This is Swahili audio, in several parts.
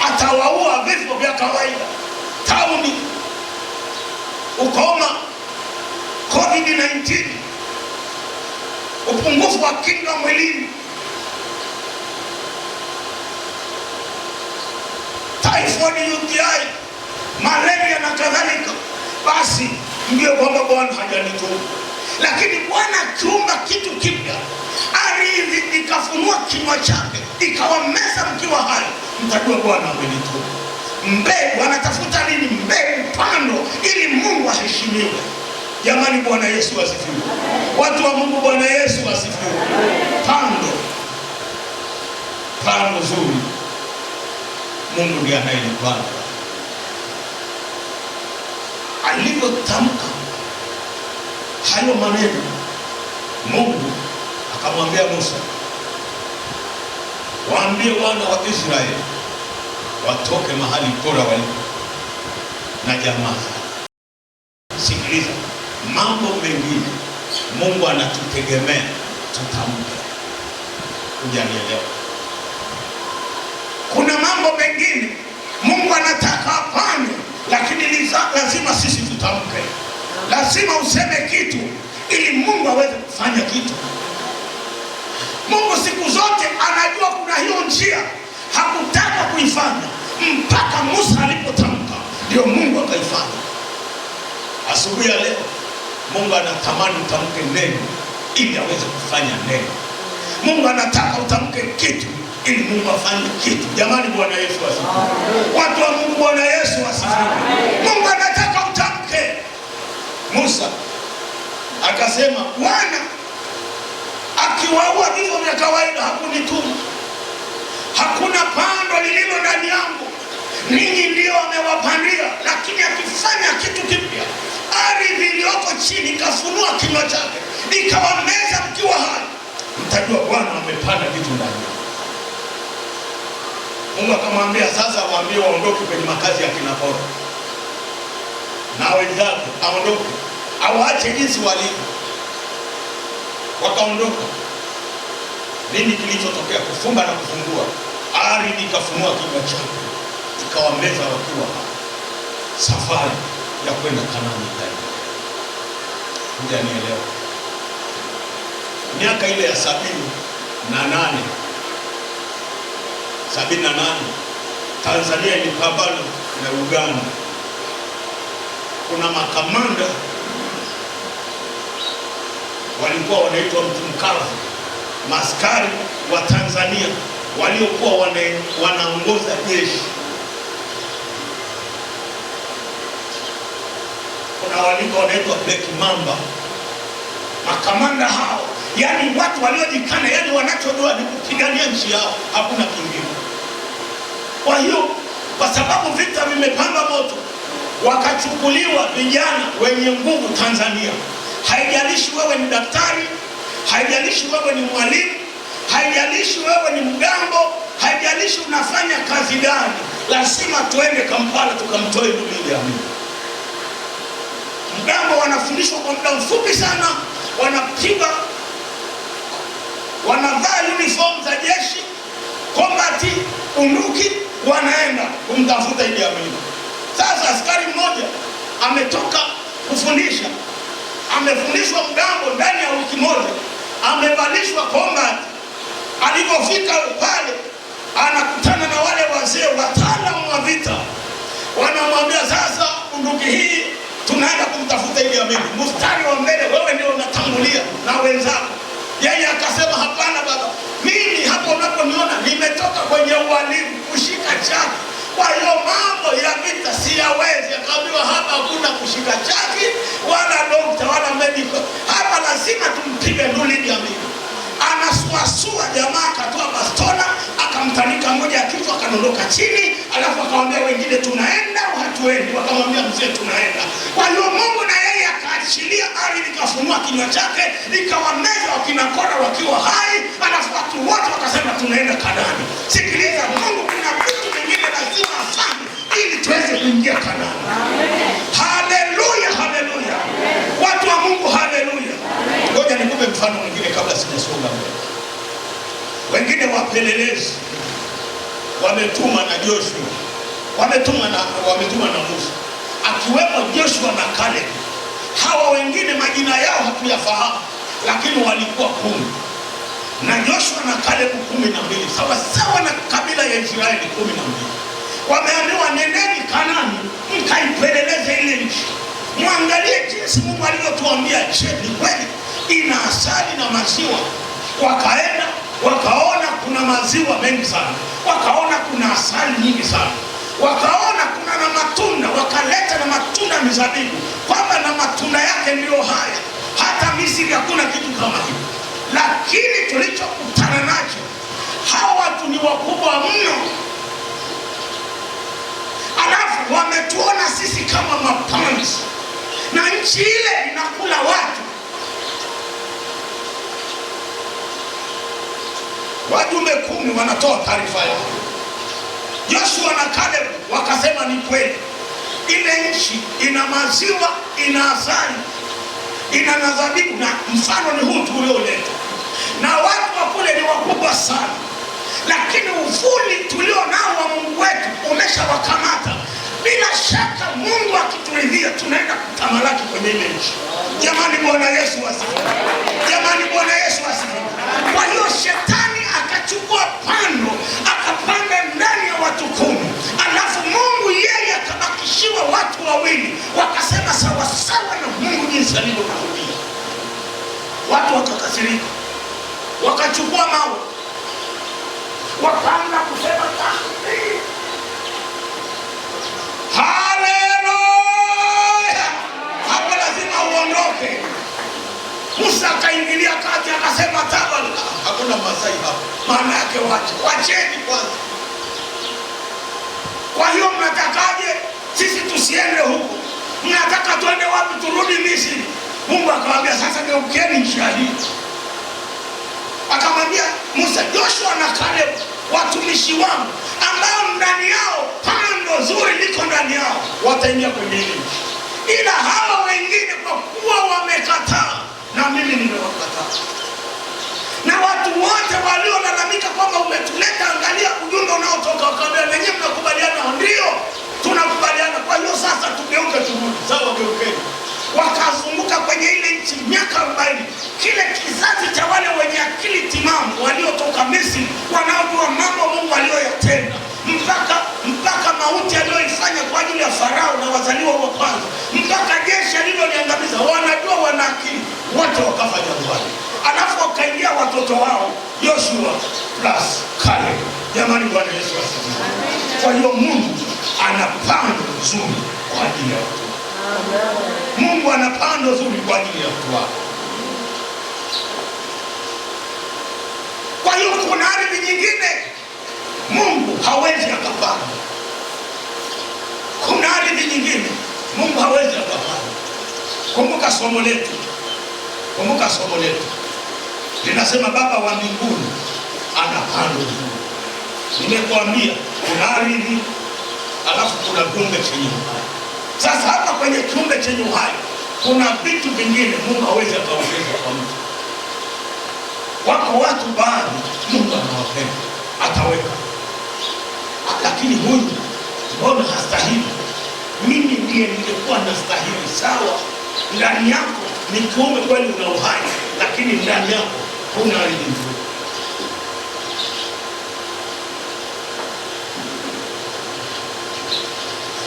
atawaua vifo vya kawaida, tauni, ukoma, COVID-19, upungufu wa kinga mwilini, typhoid, UTI, malaria na kadhalika. Basi ndio kwamba Bwana hajanituma. Lakini Bwana akiumba kitu kipya, ardhi ikafunua kinywa chake ikawameza mkiwa hai, mtajua Bwana amenituma. Mbegu anatafuta nini? Mbegu, pando, ili Mungu aheshimiwe. Jamani, Bwana Yesu asifiwe. Watu wa Mungu, Bwana Yesu asifiwe. Pando zuri, Mungu ndiye anayelipanda. Alivyotamka hayo maneno, Mungu akamwambia Musa, waambie wana wa Israeli watoke mahali Kora walipo na jamaa. Sikiliza, mambo mengine Mungu anatutegemea tutamke. Hujanielewa? Kuna mambo mengine Mungu anataka afanye, lakini lazima sisi tutamke. Lazima useme kitu ili Mungu aweze kufanya kitu. Mungu siku zote anajua kuna hiyo njia, hakutaka kuifanya mpaka Musa alipotamka, ndio Mungu akaifanya. Asubuhi ya leo Mungu anatamani utamke neno ili aweze kufanya neno. Mungu anataka utamke kitu ili Mungu afanye kitu. Jamani, Bwana Yesu asifiwe. Watu wa Mungu, Bwana Yesu asifiwe. Mungu anataka utamke. Musa akasema, Bwana akiwaua vifo vya kawaida hakunituma. Hakuna pando lililo ndani yangu, ninyi ndio amewapandia. Lakini akifanya kitu kipya, ardhi iliyoko chini ikafunua kinywa chake ikawameza mkiwa hai, mtajua Bwana amepanda kitu ndani. Mungu akamwambia, sasa waambie waondoke kwenye makazi ya kina Kora na wenzake, aondoke, awaache jinsi walivyo. Wakaondoka. Nini kilichotokea? Kufumba na kufungua, ardhi ikafunua kinywa chake ikawameza wakiwa hai. Safari ya kwenda Kanaani tena. Hujanielewa? Miaka ile ya 78 Tanzania ilipambana na Uganda. Kuna makamanda walikuwa wanaitwa mtumkavu, maskari wa Tanzania waliokuwa wanaongoza jeshi. Kuna walikuwa wanaitwa Black Mamba. Makamanda hao, yani watu waliojikana, yani wanachojua ni kupigania nchi yao, hakuna kingine. Kwa hiyo, kwa sababu vita vimepamba moto, wakachukuliwa vijana wenye nguvu Tanzania. Haijalishi wewe ni daktari, haijalishi wewe ni mwalimu, haijalishi wewe ni mgambo, haijalishi unafanya kazi gani, lazima tuende Kampala tukamtoe ndugu Idi Amin. Mgambo wanafundishwa kwa muda mfupi sana, wanapiga, wanavaa uniform za jeshi, kombati, unduki, wanaenda kumtafuta Idi Amin. Sasa askari mmoja ametoka kufundisha, amefundishwa mgambo ndani ya wiki moja, amevalishwa kombati. Alipofika pale, anakutana na wale wazee wataalamu wa vita. Wanamwambia, sasa unduki hii tunaenda kumtafuta Idi Amin, mstari wa mbele wewe ndio unatangulia na wenzako. Yeye akasema, hapana baba, mimi hapo unaponiona nimetoka kwenye ualimu kushika chaki, kwa hiyo mambo ya vita siyawezi. Akaambiwa, hapa hakuna kushika chaki wala dokta wala medical, hapa lazima tumpige ndugu Idi Amin. Anasuasua, jamaa akatoa bastola akamtanika moja ya kichwa, akadondoka chini, alafu akamwambia wengine, tunaenda au hatuendi? Wakamwambia, mzee, tunaenda. Kwa hiyo Mungu na yeye akaachilia ardhi ikafunua kinywa chake ikawameza wakina Kora wakiwa hai, alafu watu wote wakasema tunaenda Kanaani. Sikiliza, Mungu kuna vitu vingine lazima afanye ili tuweze kuingia Kanaani. Haleluya, haleluya. Watu wa Mungu, haleluya. Ngoja nikupe mfano mwingine kabla sijasonga mbele. Wengine wapelelezi wametuma na Joshua, wametuma na Musa, akiwemo Joshua na Caleb. Hawa wengine majina yao hatuyafahamu, lakini walikuwa 10 na Joshua na Caleb 12, sawa sawa na kabila ya Israeli 12. Wameambiwa nendeni Kanaani mkaipeleleze ile nchi, muangalie jinsi Mungu alivyotuambia. Je, ni kweli ina asali na maziwa? Wakaenda wakaona kuna maziwa mengi sana, wakaona kuna asali nyingi sana, wakaona kuna na matunda, wakaleta na matunda mizabibu, kwamba na matunda yake ndiyo haya. Hata Misri hakuna kitu kama hiyo. Lakini tulichokutana nacho, hawa watu ni wakubwa mno, alafu wametuona sisi kama mapanzi, na nchi ile inakula watu. Wajumbe 10 wanatoa taarifa yao. Joshua na Caleb wakasema ni kweli, ile nchi ina maziwa, ina asali, ina nazabibu, na mfano ni huu tulioleta, na watu wa kule ni wakubwa sana, lakini uvuli tulio nao wa Mungu wetu umeshawakamata. Bila shaka Mungu akituridhia tunaenda kutamalaki kwenye ile nchi. Jamani, Bwana Yesu asifiwe! Jamani, Bwana Yesu asifiwe! Kwa hiyo shetani akachukua pando, akapanda ndani ya watu 10, alafu Mungu yeye akabakishiwa watu 2. Wakasema sawa sawa na Mungu jinsi alivyokusudia. Watu wakakasirika, wakachukua mawe, wakaanza kusema takbir, haleluya, hapo lazima uondoke. Musa akaingilia kati akasema tabala, hakuna Masai hapo, maana yake wacheni kwanza. Kwa hiyo mnatakaje sisi tusiende huko? Mnataka tuende wapi? Turudi Misri? Mungu akamwambia sasa geukeni njia hii. Akamwambia Musa, Joshua na Caleb watumishi wangu, ambao ndani yao pando zuri liko ndani yao, wataingia kwenye ile nchi, ila hawa wengine kwa kuwa wamekataa, na mimi nimewakataa. Na watu wote waliolalamika kwamba umetuleta, angalia ujumbe unaotoka, wakamwambia wenyewe mnakubaliana? Ndio, tunakubaliana. Kwa hiyo sasa tugeuke turudi. Sawa, geukeni. Wakazunguka kwenye ile nchi miaka 40. Kile kizazi cha wale wenye akili timamu waliotoka Misri, wanaojua mambo Mungu aliyoyatenda, mpaka mauti aliyoifanya kwa ajili ya Farao na wazaliwa wa kwanza, mpaka jeshi aliloliangamiza, wanajua, wana akili, wote wakafa jangwani. Alafu wakaingia watoto wao Joshua plus Caleb. Jamani, Bwana Yesu asifiwe! Kwa hiyo Mungu ana pando zuri kwa ajili ya watu. Mungu ana pando zuri kwa ajili ya watu wake. Kwa hiyo kuna ardhi nyingine Mungu hawezi akapanda. Kuna ardhi nyingine Mungu hawezi akapanda. Kumbuka somo letu. Linasema Baba wa mbinguni ana pando zuri. Nimekuambia kuna ardhi, alafu kuna kiumbe chenye uhai. Sasa hapa kwenye kiumbe chenye uhai kuna vitu vingine Mungu hawezi akaongeza kwa mtu. Wako watu baadhi Mungu anawapenda, ataweka. Lakini huyu mbona hastahili? Mimi ndiye ningekuwa nastahili. Sawa, ndani yako ni kiumbe kweli, una uhai, lakini ndani yako huna ardhi nzuri.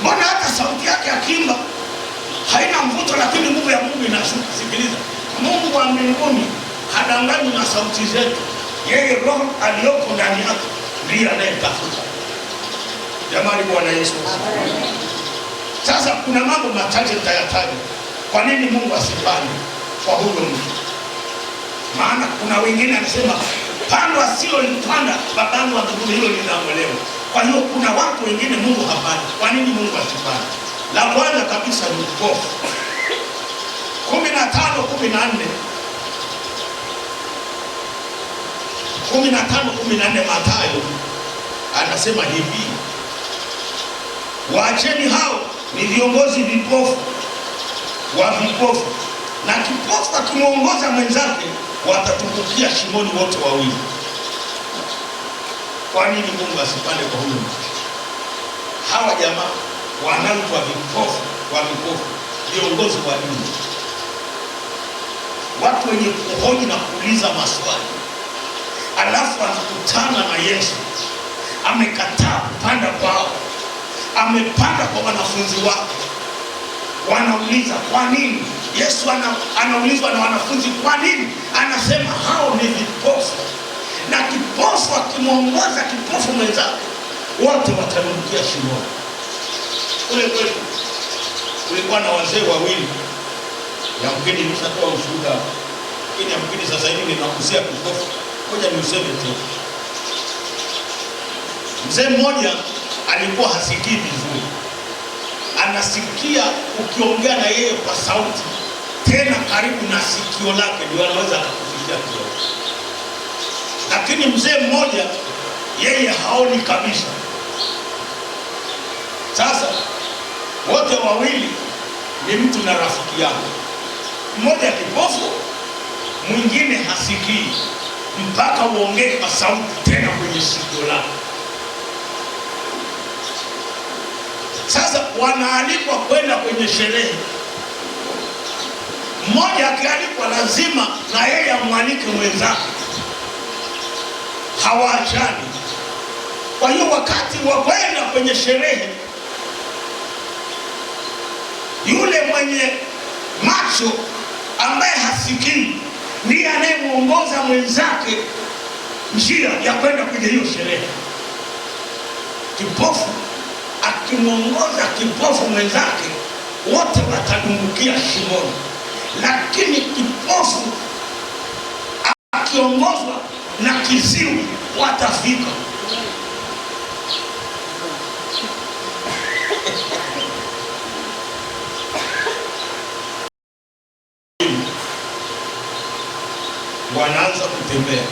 Mbona hata sauti yake akimba haina mvuto, lakini nguvu ya Mungu inashuka. Sikiliza, Mungu wa mbinguni hadanganyi na sauti zetu. Yeye Roho aliyoko ndani yake ndiye anayetafuta. Jamani, Bwana Yesu. Sasa kuna mambo machache nitayataja. Kwa nini Mungu asipande kwa huyo mtu? Maana kuna wengine anasema pando asilolipanda babangu wa mbinguni hilo linang'olewa. Kwa hiyo kuna watu wengine Mungu hapandi. Kwa nini Mungu asipande? La kwanza kabisa ni upofu. 15:14 Mathayo anasema hivi, waacheni hao, ni viongozi vipofu wa vipofu, na kipofu akimwongoza mwenzake watatumbukia shimoni wote wawili. kwa nini Mungu asipande kwa huyo mtu? Hawa jamaa wanaitwa vipofu wa vipofu, viongozi wa dini, watu wenye kuhoji na kuuliza maswali. Alafu anakutana na Yesu, amekataa kupanda kwao, amepanda kwa wanafunzi wake. Wanauliza kwa nini? Yesu anaulizwa na wanafunzi kwa nini? Anasema hao ni vipofu, na kipofu akimwongoza kipofu mwenzake, wote watarumkia shimoni. Kule kwetu kulikuwa na wazee wawili, yamkini nimeshatoa ushuhuda, lakini yamkini sasa hivi ninakusia kipofu. Ngoja niuseme tena. Mzee mmoja alikuwa hasikii vizuri, anasikia ukiongea na yeye kwa sauti tena karibu na sikio lake ndio anaweza kukufikia kidogo. Lakini mzee mmoja yeye haoni kabisa. Sasa wote wawili ni mtu na rafiki yake, mmoja kipofu, mwingine hasikii mpaka uongee kwa sauti tena kwenye sikio lake. Sasa wanaalikwa kwenda kwenye sherehe. Mmoja akialikwa lazima na yeye amwalike mwenzake, hawaachani. Kwa hiyo wakati wa kwenda kwenye sherehe, yule mwenye macho ambaye hasikii ndiye anayemuongoza mwenzake njia ya kwenda kwenye hiyo sherehe. Kipofu akimwongoza kipofu mwenzake, wote watadumbukia shimoni. Lakini kipofu akiongozwa na kiziwi, watafika. Wanaanza kutembea,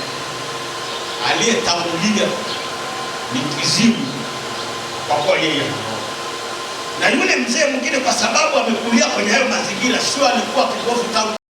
aliyetangulia ni kiziwi kwa kuwa yeye anaona. Na yule mzee mwingine kwa sababu amekulia kwenye hayo mazingira, sio alikuwa kipofu tangu